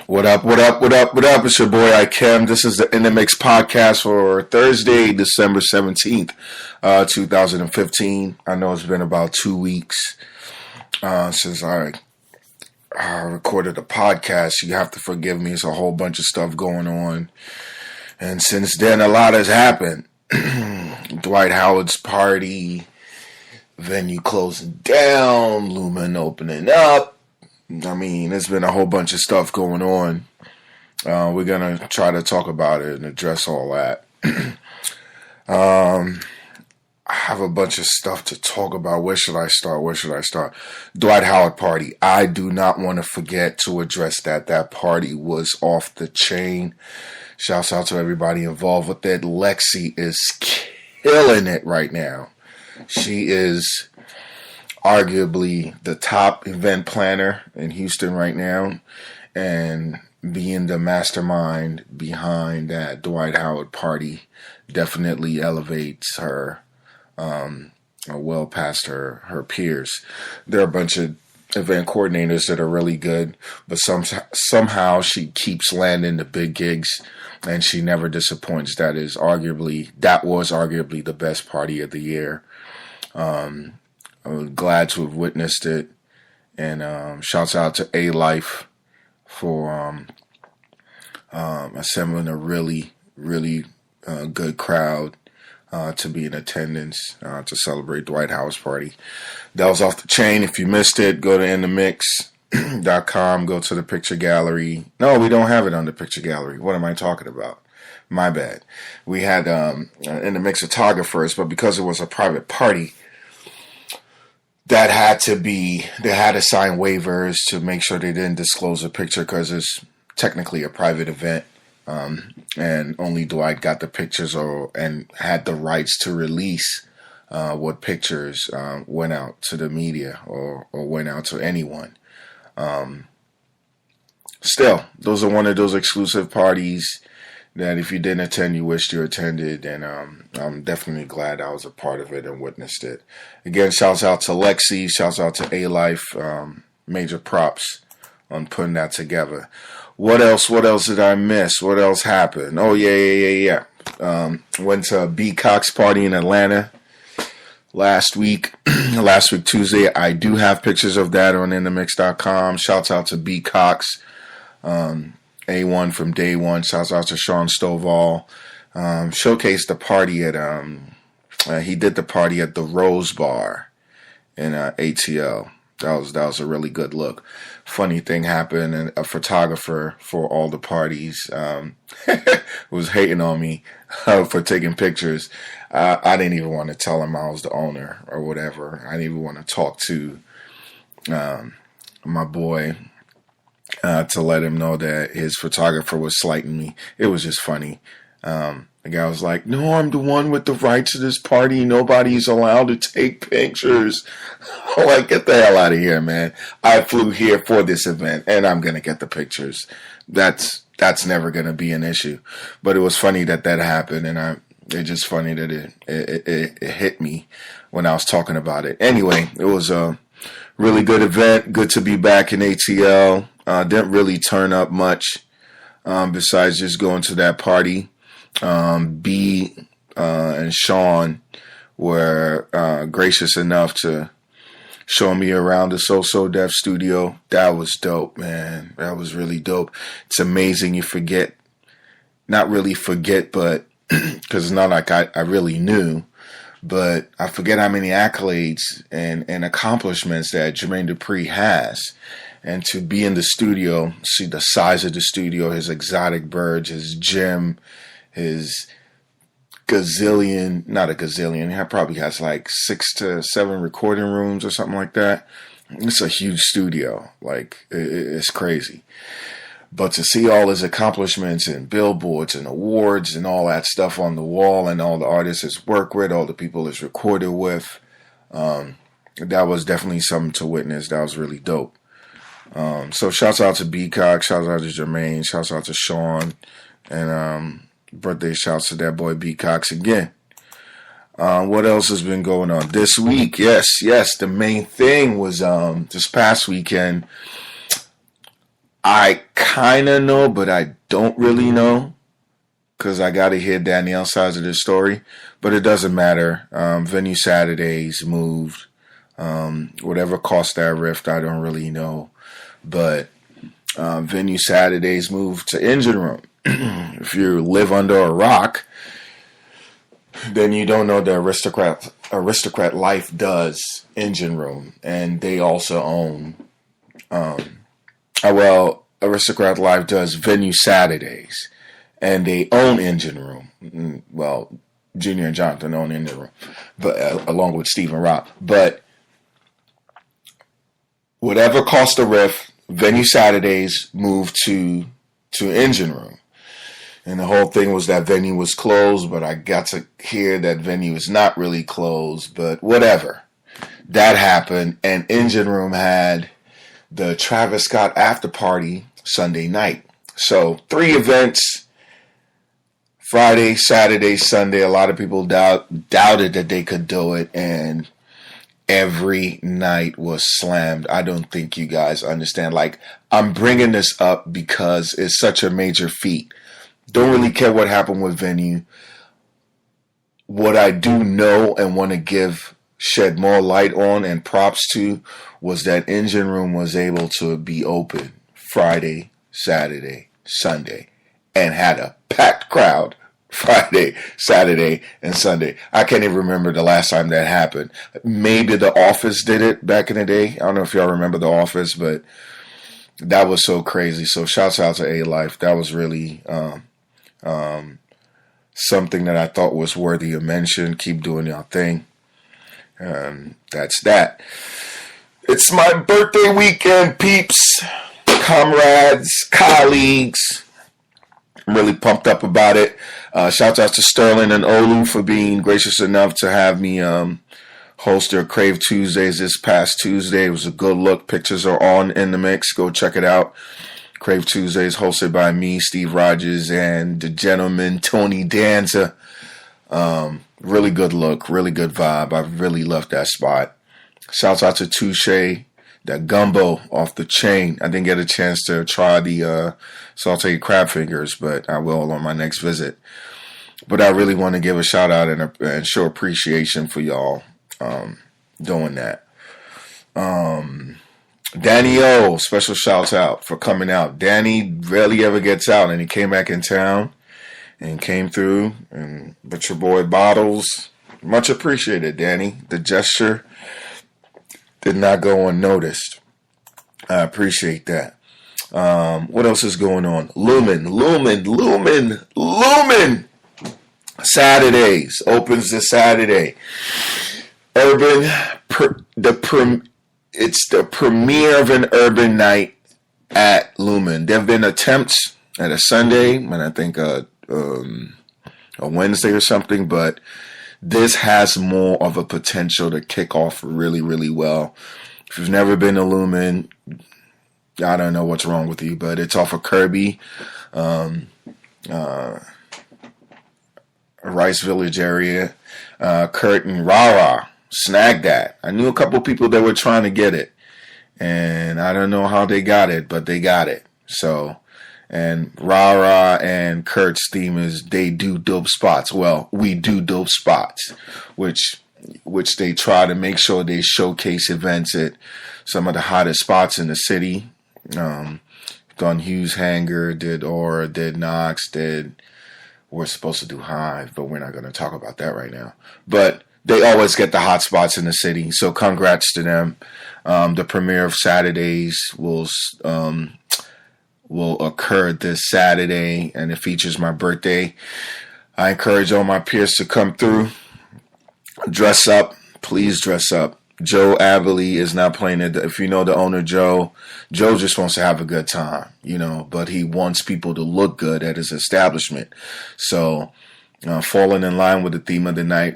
What up, what up, what up, what up? It's your boy Ikem. This is the inDmix podcast for Thursday, December 17th, 2015. I know it's been about 2 weeks since I recorded a podcast. You have to forgive me. It's a whole bunch of stuff going on. And since then, a lot has happened. Dwight Howard's party, venue closing down, Lumen opening up. I mean, there's been a whole bunch of stuff going on. We're going to try to talk about it and address all that. I have a bunch of stuff to talk about. Where should I start? Dwight Howard party. I do not want to forget to address that. That party was off the chain. Shouts out to everybody involved with it. Lexi is killing it right now. She is arguably the top event planner in Houston right now, and being the mastermind behind that Dwight Howard party definitely elevates her well past her peers. There are a bunch of event coordinators that are really good, but somehow she keeps landing the big gigs, and she never disappoints. That was arguably the best party of the year. I'm glad to have witnessed it, and shouts out to A-Life for assembling a really, really good crowd to be in attendance to celebrate Dwight Howard's party. That was off the chain. If you missed it, go to inDmix.com, go to the picture gallery. No, we don't have it on the picture gallery. What am I talking about? My bad. We had inDmix photographers, but because it was a private party, they had to sign waivers to make sure they didn't disclose a picture because it's technically a private event, and only Dwight got the pictures and had the rights to release what pictures went out to the media or went out to anyone. Still, those are one of those exclusive parties that if you didn't attend, you wished you attended, and I'm definitely glad I was a part of it and witnessed it. Again, shouts out to Lexi, shouts out to A-Life, major props on putting that together. What else did I miss? What else happened? Oh, yeah. Went to B. Cox party in Atlanta last week Tuesday. I do have pictures of that on inDmix.com. Shouts out to B. Cox. A1 from day one. Shouts out to Sean Stovall. Showcased the party at he did the party at the Rose Bar in ATL. That was a really good look. Funny thing happened, and a photographer for all the parties was hating on me for taking pictures. I didn't even want to tell him I was the owner or whatever. I didn't even want to talk to my boy to let him know that his photographer was slighting me. It was just funny. The guy was like, "No, I'm the one with the rights to this party. Nobody's allowed to take pictures." I'm like, get the hell out of here, man. I flew here for this event, and I'm going to get the pictures. That's never going to be an issue. But it was funny that happened, and it's just funny that it hit me when I was talking about it. Anyway, it was a really good event. Good to be back in ATL. Didn't really turn up much besides just going to that party. B and Sean were gracious enough to show me around the So Def studio. That was dope, man. That was really dope. It's amazing you not really forget, but because it's not like I really knew, but I forget how many accolades and accomplishments that Jermaine Dupri has. And to be in the studio, see the size of the studio, his exotic birds, his gym, his not a gazillion, he probably has like 6 to 7 recording rooms or something like that. It's a huge studio. Like, it's crazy. But to see all his accomplishments and billboards and awards and all that stuff on the wall, and all the artists he's worked with, all the people he's recorded with, that was definitely something to witness. That was really dope. So shouts out to B. Cox, shouts out to Jermaine, shouts out to Sean, and birthday shouts to that boy B. Cox again. What else has been going on this week? Yes, the main thing was this past weekend I kind of know, but I don't really know because I got to hear Danielle's side of the story. But it doesn't matter. Venue Saturdays moved. Whatever cost that rift, I don't really know. But Venue Saturdays moved to Engine Room. If you live under a rock, then you don't know that Aristocrat Life does Engine Room, and they also own. Aristocrat Life does Venue Saturdays, and they own Engine Room. Well, Junior and Jonathan own Engine Room, but along with Stephen Rock. But whatever cost the riff, Venue Saturdays moved to Engine Room. And the whole thing was that venue was closed, but I got to hear that venue is not really closed, but whatever. That happened, and Engine Room had the Travis Scott after party Sunday night. So 3 events, Friday, Saturday, Sunday. A lot of people doubted that they could do it, and every night was slammed. I don't think you guys understand. Like, I'm bringing this up because it's such a major feat. Don't really care what happened with venue. What I do know and want to shed more light on and props to was that Engine Room was able to be open Friday, Saturday, Sunday, and had a packed crowd Friday, Saturday, and Sunday. I can't even remember the last time that happened. Maybe The Office did it back in the day. I don't know if y'all remember The Office, but that was so crazy. So shouts out to A-Life. That was really something that I thought was worthy of mention. Keep doing your thing. That's that. It's my birthday weekend, peeps, comrades, colleagues. I'm really pumped up about it. Shout out to Sterling and Olu for being gracious enough to have me host their Crave Tuesdays this past Tuesday. It was a good look. Pictures are on inDmix. Go check it out. Crave Tuesdays hosted by me, Steve Rogers, and the gentleman Tony Danza. Really good look, really good vibe. I really loved that spot. Shouts out to Touche, that gumbo off the chain. I didn't get a chance to try the sauteed crab fingers, but I will on my next visit. But I really want to give a shout out and show appreciation for y'all doing that. Danny O, special shouts out for coming out. Danny rarely ever gets out, and he came back in town and came through. But your boy Bottles, much appreciated, Danny. The gesture did not go unnoticed. I appreciate that. What else is going on? Lumen. Saturdays opens this Saturday. It's the premiere of an urban night at Lumen. There have been attempts at a Sunday and I think a Wednesday or something, but this has more of a potential to kick off really, really well. If you've never been to Lumen, I don't know what's wrong with you, but it's off of Kirby, Rice Village area. Kurt and Rara snagged that. I knew a couple people that were trying to get it, and I don't know how they got it, but they got it. So, and Rara and Kurt's theme is they do dope spots. Well, we do dope spots, which they try to make sure they showcase events at some of the hottest spots in the city. Done Hughes Hangar, did Aura, did Knox, we're supposed to do Hive, but we're not going to talk about that right now. But they always get the hot spots in the city, so congrats to them. The premiere of Saturdays will occur this Saturday, and it features my birthday. I encourage all my peers to come through. Dress up. Please dress up. Joe Abilene is not playing it. If you know the owner, Joe just wants to have a good time, but he wants people to look good at his establishment. So, falling in line with the theme of the night,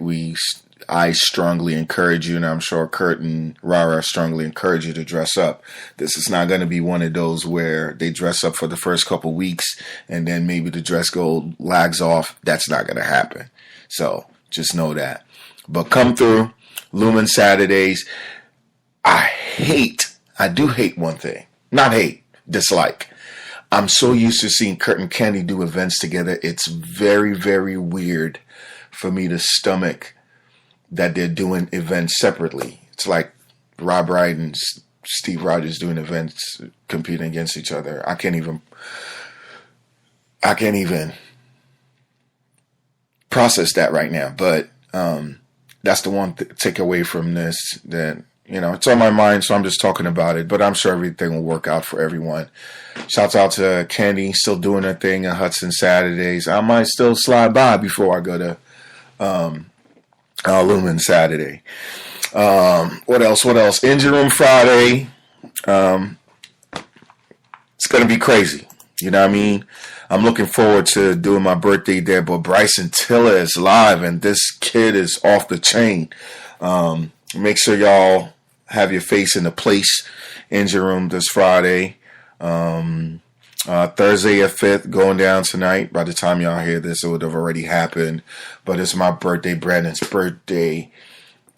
I strongly encourage you, and I'm sure Kurt and Rara strongly encourage you to dress up. This is not going to be one of those where they dress up for the first couple weeks and then maybe the dress code lags off. That's not going to happen. So just know that. But come through, Lumen Saturdays. I do hate one thing. Not hate, dislike. I'm so used to seeing Kurt and Candy do events together. It's very, very weird for me to stomach that they're doing events separately. It's like Rob Wright and Steve Rogers doing events competing against each other. I can't even process that right now. But that's the one takeaway from this, that, you know, it's on my mind, so I'm just talking about it. But I'm sure everything will work out for everyone. Shouts out to Candy, still doing her thing on Hudson Saturdays. I might still slide by before I go to Lumen Saturday. What else? Engine Room Friday. It's going to be crazy. You know what I mean? I'm looking forward to doing my birthday there, but Bryson Tiller is live, and this kid is off the chain. Make sure y'all have your face in the place. Engine Room this Friday. Thursday at 5th, going down tonight. By the time y'all hear this, it would have already happened. But it's my birthday, Brandon's birthday.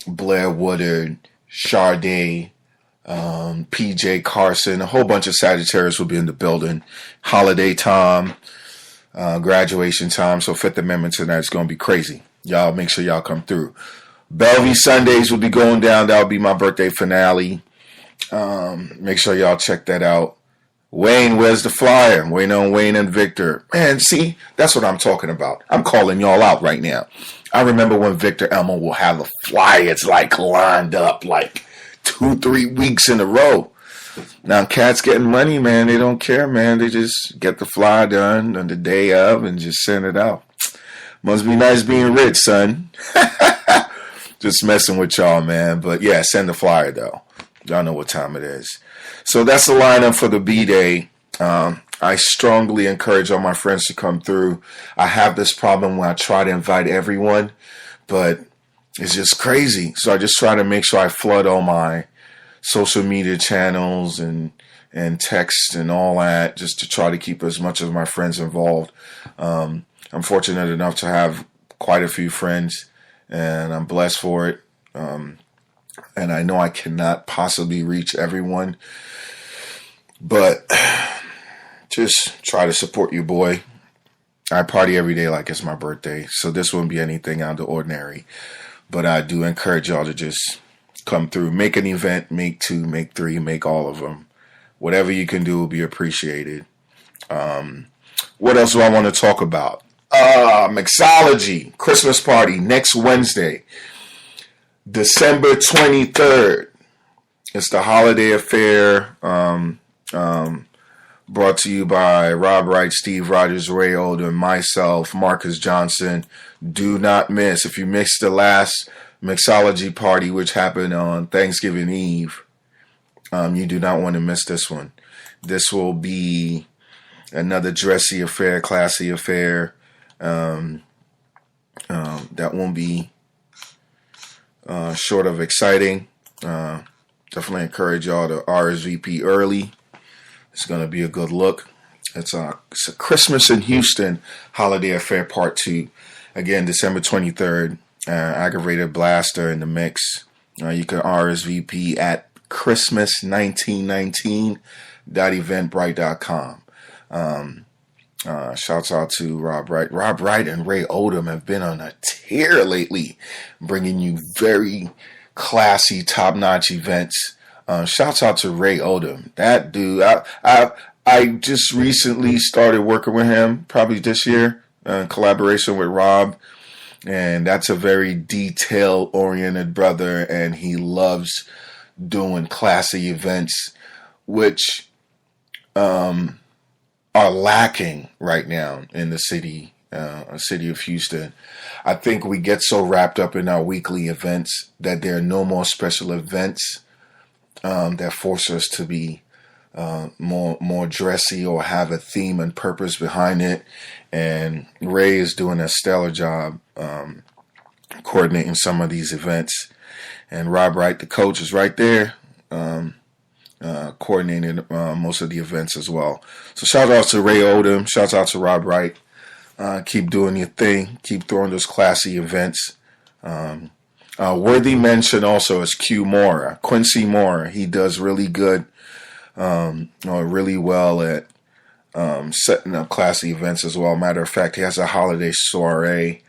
Blair Woodard, Sade, PJ Carson, a whole bunch of Sagittarius will be in the building. Holiday time, graduation time. So Fifth Amendment tonight is going to be crazy. Y'all make sure y'all come through. Bellevue Sundays will be going down. That'll be my birthday finale. Make sure y'all check that out. Wayne, where's the flyer? I'm waiting on Wayne and Victor. Man, see, that's what I'm talking about. I'm calling y'all out right now. I remember when Victor Elmo will have the flyers like lined up like 2-3 weeks in a row. Now cats getting money, man. They don't care, man. They just get the flyer done on the day of and just send it out. Must be nice being rich, son. Just messing with y'all, man. But yeah, send the flyer though. Y'all know what time it is. So that's the lineup for the B-Day. I strongly encourage all my friends to come through. I have this problem when I try to invite everyone, but it's just crazy. So I just try to make sure I flood all my social media channels and text and all that, just to try to keep as much of my friends involved. I'm fortunate enough to have quite a few friends, and I'm blessed for it. And I know I cannot possibly reach everyone, but just try to support you, boy. I party every day like it's my birthday, so this wouldn't be anything out of the ordinary. But I do encourage y'all to just come through. Make an event, make 2, make 3, make all of them. Whatever you can do will be appreciated. What else do I want to talk about? Mixology, Christmas party next Wednesday, December 23rd. It's the holiday affair. Brought to you by Rob Wright, Steve Rogers, Ray Oldham, myself, Marcus Johnson. Do not miss. If you missed the last mixology party, which happened on Thanksgiving Eve, you do not want to miss this one. This will be another dressy affair, classy affair. That won't be short of exciting. Definitely encourage y'all to RSVP early. It's going to be a good look. It's a Christmas in Houston Holiday Affair Part 2. Again, December 23rd. Aggravated Blaster in the mix. You can RSVP at Christmas1919.eventbrite.com. Shouts out to Rob Wright. Rob Wright and Ray Oldham have been on a tear lately, bringing you very classy, top-notch events. Shouts out to Ray Oldham. That dude, I just recently started working with him, probably this year, in collaboration with Rob. And that's a very detail-oriented brother, and he loves doing classy events, which are lacking right now in the city of Houston. I think we get so wrapped up in our weekly events that there are no more special events that force us to be more dressy or have a theme and purpose behind it. And Ray is doing a stellar job coordinating some of these events. And Rob Wright, the coach, is right there coordinating most of the events as well. So shout out to Ray Oldham. Shout out to Rob Wright. Keep doing your thing. Keep throwing those classy events. Worthy mention also is Quincy Mora. He does really good, really well at setting up classy events as well. Matter of fact, he has a holiday soiree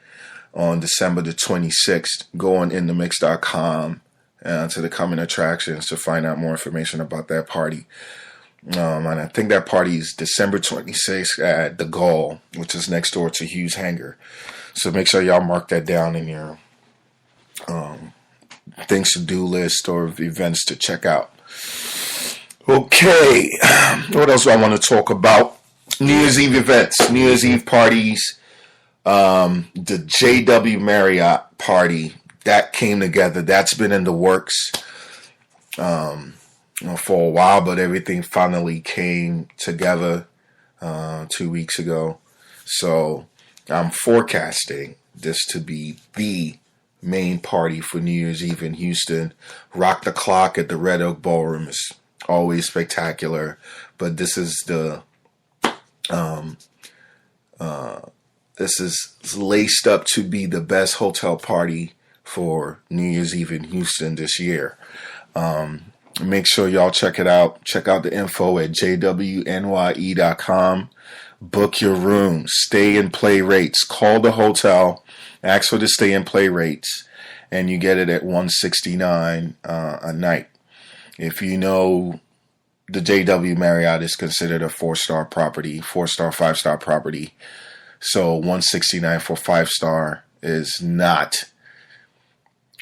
on December the 26th. Go on inDmix.com to the coming attractions to find out more information about that party. And I think that party is December 26th at the Gall, which is next door to Hughes Hangar. So make sure y'all mark that down in your things to do list or events to check out. Okay, what else do I want to talk about? New Year's Eve events, New Year's Eve parties. The JW Marriott party that came together. That's been in the works for a while, but everything finally came together 2 weeks ago. So I'm forecasting this to be the main party for New Year's Eve in Houston. Rock the Clock at the Red Oak Ballroom is always spectacular, but this is laced up to be the best hotel party for New Year's Eve in Houston this year. Make sure y'all check it out. Check out the info at jwnye.com. Book your room. Stay and play rates. Call the hotel. Ask for the stay and play rates, and you get it at $169 a night. If you know, the JW Marriott is considered a 4-star property, 4-star, 5-star property. So $169 for 5-star is not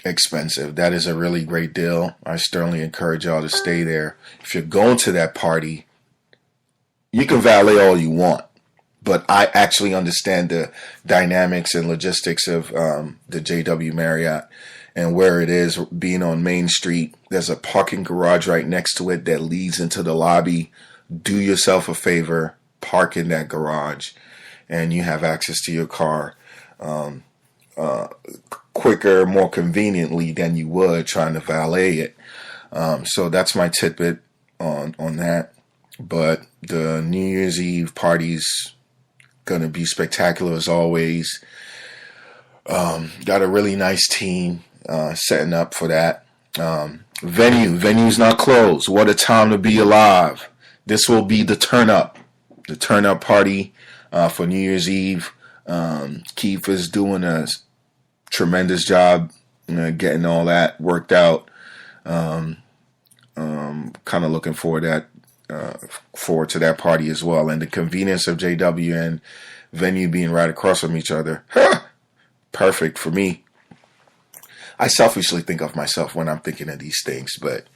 expensive. That is a really great deal. I sternly encourage y'all to stay there. If you're going to that party, you can valet all you want, but I actually understand the dynamics and logistics of the JW Marriott and where it is, being on Main Street. There's a parking garage right next to it that leads into the lobby. Do yourself a favor, park in that garage, and you have access to your car quicker, more conveniently than you would trying to valet it. So that's my tidbit on that. But the New Year's Eve party's going to be spectacular as always. Got a really nice team setting up for that. Venue's not closed. What a time to be alive. This will be the turn up party for New Year's Eve. Keith is doing a tremendous job getting all that worked out. Kind of looking forward to that party as well. And the convenience of JW and Venue being right across from each other. Perfect for me. I selfishly think of myself when I'm thinking of these things, but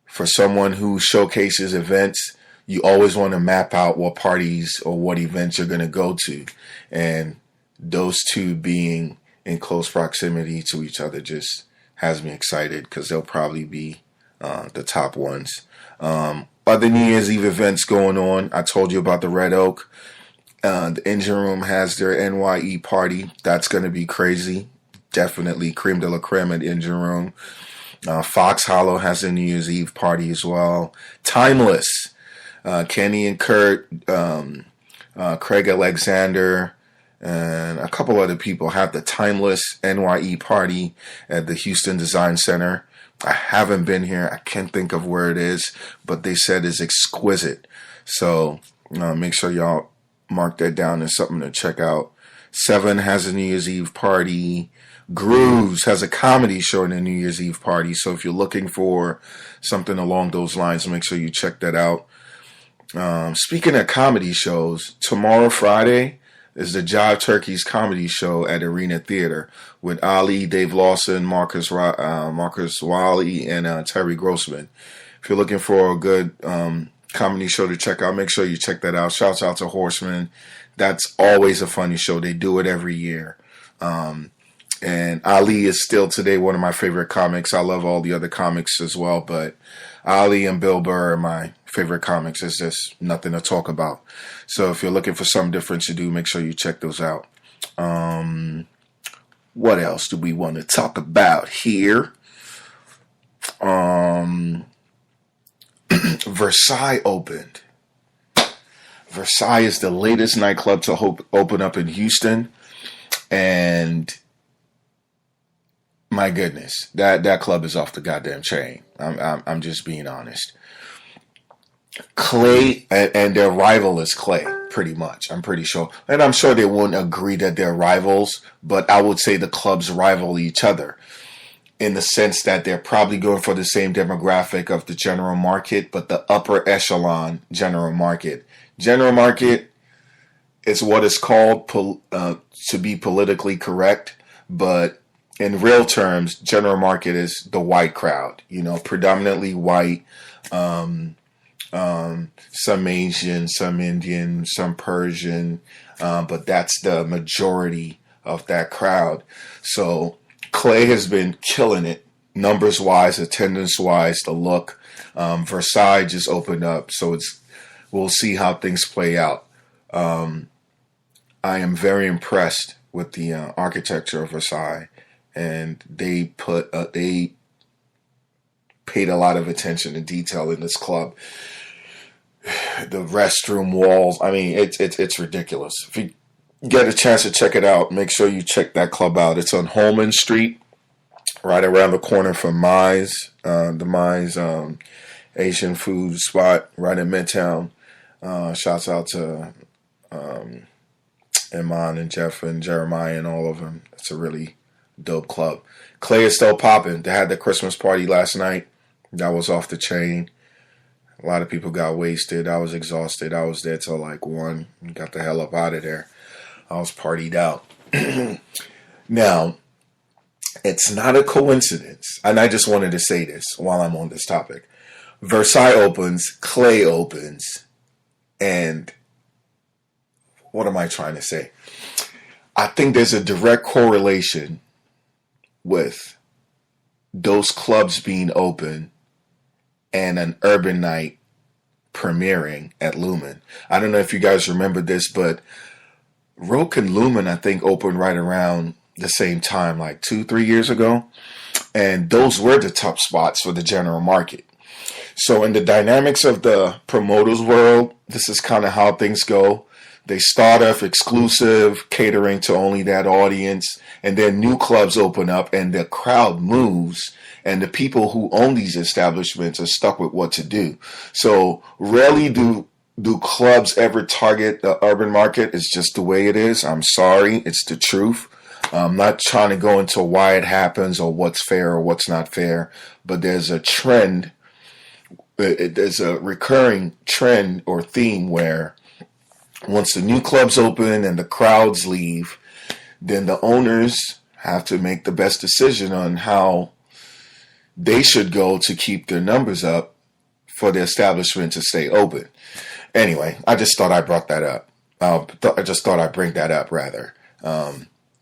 for someone who showcases events, you always want to map out what parties or what events you're going to go to. And those two being in close proximity to each other just has me excited because they'll probably be the top ones. Other New Year's Eve events going on. I told you about the Red Oak. The Engine Room has their NYE party. That's going to be crazy. Definitely creme de la creme at Engine Room. Fox Hollow has a New Year's Eve party as well. Timeless. Kenny and Kurt, Craig Alexander, and a couple other people have the Timeless NYE party at the Houston Design Center. I haven't been here. I can't think of where it is, but they said it's exquisite. So make sure y'all mark that down as something to check out. Seven has a New Year's Eve party. Grooves has a comedy show in a New Year's Eve party. So if you're looking for something along those lines, make sure you check that out. Speaking of comedy shows, tomorrow, Friday, is the Jive Turkeys comedy show at Arena Theater with Ali, Dave Lawson, Marcus Wiley, and Terry Grossman. If you're looking for a good comedy show to check out, make sure you check that out. Shouts out to Horseman. That's always a funny show. They do it every year. And Ali is still today one of my favorite comics. I love all the other comics as well, but Ali and Bill Burr are my favorite comics. It's just nothing to talk about. So if you're looking for something different to do, make sure you check those out. What else do we want to talk about here? Versailles opened. Versailles is the latest nightclub to open up in Houston, and my goodness, that club is off the goddamn chain. I'm just being honest. Clay and their rival is Clay, pretty much. I'm pretty sure. And I'm sure they wouldn't agree that they're rivals, but I would say the clubs rival each other in the sense that they're probably going for the same demographic of the general market, but the upper echelon general market. General market is what is called to be politically correct, but in real terms, general market is the white crowd, predominantly white, some Asian, some Indian, some Persian, but that's the majority of that crowd. So Clay has been killing it, numbers wise, attendance wise, the look. Versailles just opened up, so we'll see how things play out. I am very impressed with the architecture of Versailles, and they paid a lot of attention to detail in this club. The restroom walls, I mean, it's ridiculous. If you get a chance to check it out, make sure you check that club out. It's on Holman Street, right around the corner from Mize, the Mize Asian food spot, right in Midtown. Shouts out to Iman and Jeff and Jeremiah and all of them. It's a really dope club. Clay is still popping. They had the Christmas party last night. That was off the chain. A lot of people got wasted. I was exhausted. I was there till like 1. Got the hell up out of there. I was partied out. Now, it's not a coincidence, and I just wanted to say this while I'm on this topic. Versailles opens, Clay opens, and what am I trying to say? I think there's a direct correlation with those clubs being open and an urban night premiering at Lumen. I don't know if you guys remember this, but Roke and Lumen, I think, opened right around the same time, like 2-3 years ago. And those were the top spots for the general market. So in the dynamics of the promoters world, this is kind of how things go. They start off exclusive, catering to only that audience, and then new clubs open up and the crowd moves, and the people who own these establishments are stuck with what to do. So rarely do clubs ever target the urban market. It's just the way it is. I'm sorry. It's the truth. I'm not trying to go into why it happens or what's fair or what's not fair, but there's a trend. There's a recurring trend or theme where once the new clubs open and the crowds leave, then the owners have to make the best decision on how they should go to keep their numbers up for the establishment to stay open. Anyway, I just thought I brought that up. I just thought I'd bring that up, rather.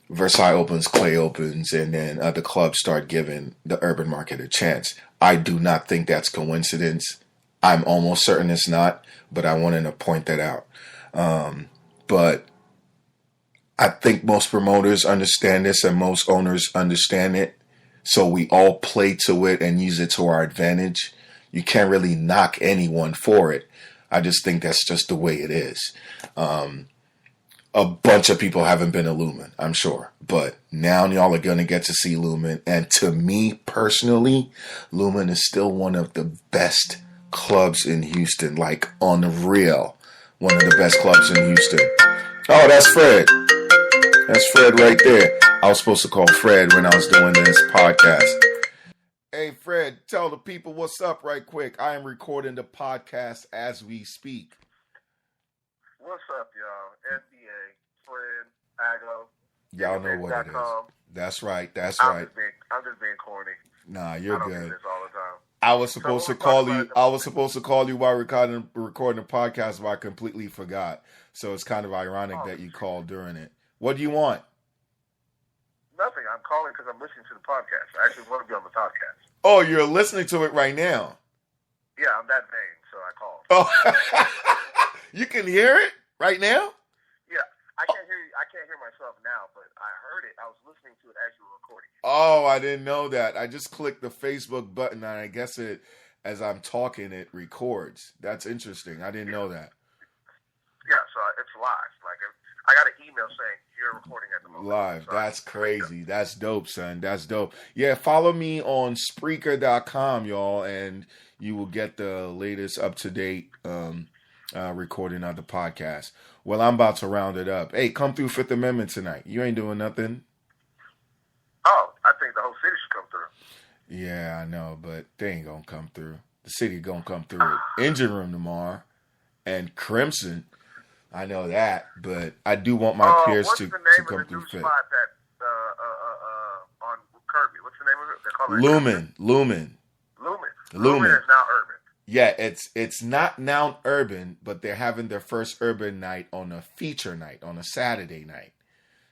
Versailles opens, Clay opens, and then other clubs start giving the urban market a chance. I do not think that's coincidence. I'm almost certain it's not, but I wanted to point that out. But I think most promoters understand this and most owners understand it. So we all play to it and use it to our advantage. You can't really knock anyone for it. I just think that's just the way it is. A bunch of people haven't been to Lumen, I'm sure. But now y'all are going to get to see Lumen. And to me personally, Lumen is still one of the best clubs in Houston. Like, on the real, one of the best clubs in Houston. Oh, that's Fred. That's Fred right there. I was supposed to call Fred when I was doing this podcast. Hey, Fred, tell the people what's up right quick. I am recording the podcast as we speak. What's up, y'all? NBA, Fred, Ago. Y'all know what it is. That's right. That's I'm right. I'm just being corny. Nah, you're I don't good. do this all the time. I was supposed to call you. I was supposed to call you while recording the podcast, but I completely forgot. So it's kind of ironic that you called during it. What do you want? Nothing. I'm calling because I'm listening to the podcast. I actually want to be on the podcast. Oh, you're listening to it right now. Yeah, I'm that vain, so I called. Oh, you can hear it right now? Yeah, I can't hear you. I can't hear myself now, but I heard it. I was listening to it as you were recording. Oh, I didn't know that. I just clicked the Facebook button, and I guess as I'm talking, it records. That's interesting. I didn't know that. Yeah, so it's live. Like, I got an email saying you're recording at the moment. Live. So That's crazy. That's dope, son. That's dope. Yeah, follow me on Spreaker.com, y'all, and you will get the latest up-to-date recording of the podcast. Well, I'm about to round it up. Hey, come through Fifth Amendment tonight. You ain't doing nothing. Oh, I think the whole city should come through. Yeah, I know, but they ain't gonna come through. The city gonna come through with Engine Room tomorrow and Crimson. I know that, but I do want my peers to come through Fifth. Spot that on Kirby? What's the name of it? They call it Lumen is now urban. Yeah, it's not now urban, but they're having their first urban night on a feature night, on a Saturday night.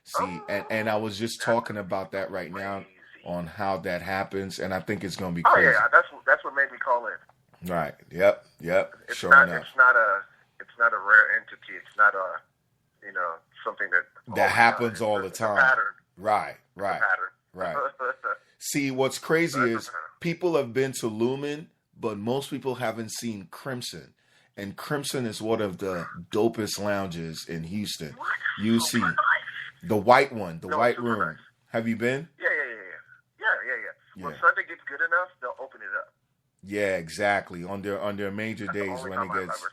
See, and I was just talking about that right now on how that happens, and I think it's going to be crazy. Oh yeah, that's what made me call in. Right. Yep. It's sure not. enough. It's not a rare entity. It's not something that happens all the time. It's a pattern. Right. It's a pattern. Right. See, what's crazy is people have been to Lumen, but most people haven't seen Crimson. And Crimson is one of the dopest lounges in Houston. You see the white one, the white room. Nice. Have you been? Yeah. When Sunday gets good enough, they'll open it up. Yeah, exactly. On their major That's days when it gets.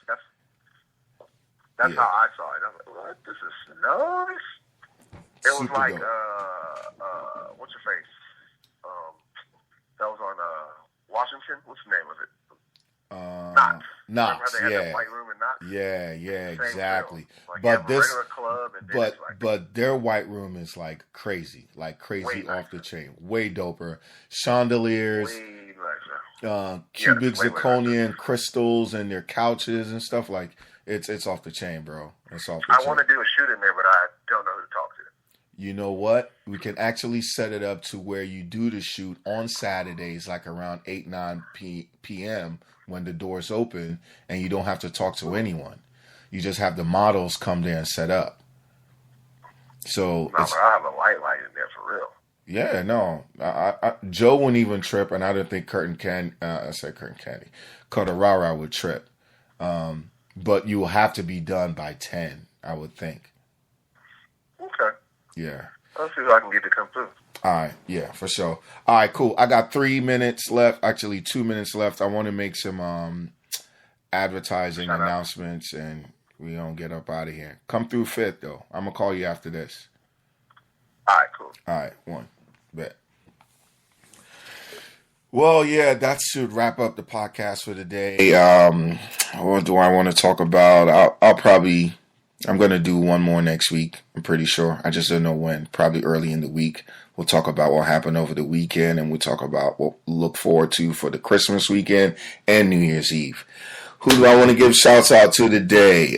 That's how I saw it. I was like, what? This is nice. It was like what's your face? That was on Washington. What's the name of it? Knox. Yeah. White room in Knox? Yeah, exactly. Like But their white room is like crazy off the chain, way doper. Chandeliers, cubic zirconia crystals, and their couches and stuff like it's off the chain, bro. It's off the chain. I want to do a shoot in there, but I don't know who to talk to. You know what? We can actually set it up to where you do the shoot on Saturdays, like around 8-9 p.m. when the doors open, and you don't have to talk to anyone. You just have the models come there and set up. So but I have a light in there for real. Yeah, no. Joe wouldn't even trip, and I didn't think Carterara would trip. But you will have to be done by 10, I would think. Okay. Yeah. Let's see if I can get to come through. All right. Yeah, for sure. All right, cool. I got 3 minutes left. Actually, 2 minutes left. I want to make some advertising announcements, and we're going to get up out of here. Come through Fifth, though. I'm going to call you after this. All right, cool. All right, one. Bet. Well, yeah, that should wrap up the podcast for today. What do I want to talk about? I'm going to do one more next week. I'm pretty sure. I just don't know when. Probably early in the week. We'll talk about what happened over the weekend, and we'll talk about what we'll look forward to for the Christmas weekend and New Year's Eve. Who do I want to give shouts out to today?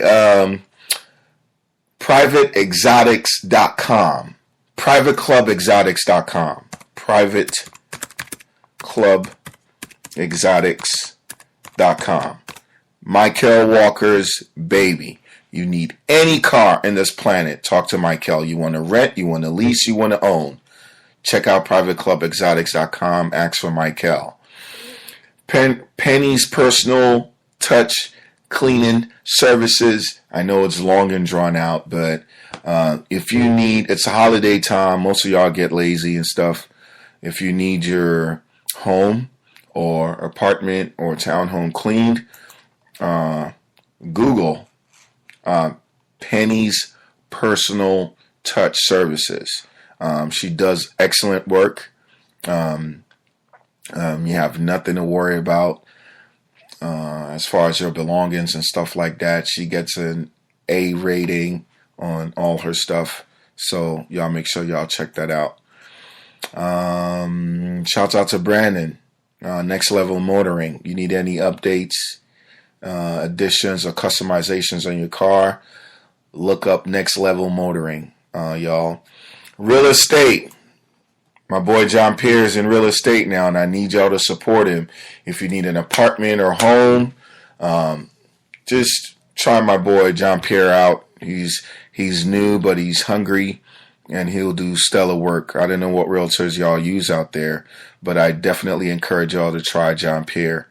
PrivateExotics.com. PrivateClubExotics.com. PrivateClubExotics.com. Michael Walker's baby. You need any car in this planet, talk to Michael. You want to rent, you want to lease, you want to own. Check out PrivateClubExotics.com. Ask for Michael. Penny's Personal Touch Cleaning Services. I know it's long and drawn out, but if you need, it's a holiday time. Most of y'all get lazy and stuff. If you need your home or apartment or townhome cleaned, Google Penny's Personal Touch Services. She does excellent work. You have nothing to worry about as far as your belongings and stuff like that. She gets an A rating on all her stuff. So y'all make sure y'all check that out. Shouts out to Brandon. Next Level Motoring. You need any updates, additions, or customizations on your car, look up Next Level Motoring, y'all. Real estate. My boy John Pierre is in real estate now, and I need y'all to support him. If you need an apartment or home, just try my boy John Pierre out. He's new, but he's hungry, and he'll do stellar work. I don't know what realtors y'all use out there, but I definitely encourage y'all to try John Pierre.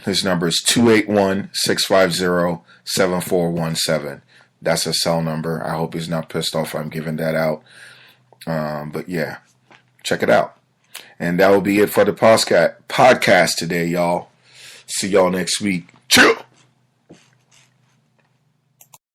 His number is 281-650-7417. That's a cell number. I hope he's not pissed off I'm giving that out. But yeah, check it out. And that will be it for the podcast today, y'all. See y'all next week. Chill.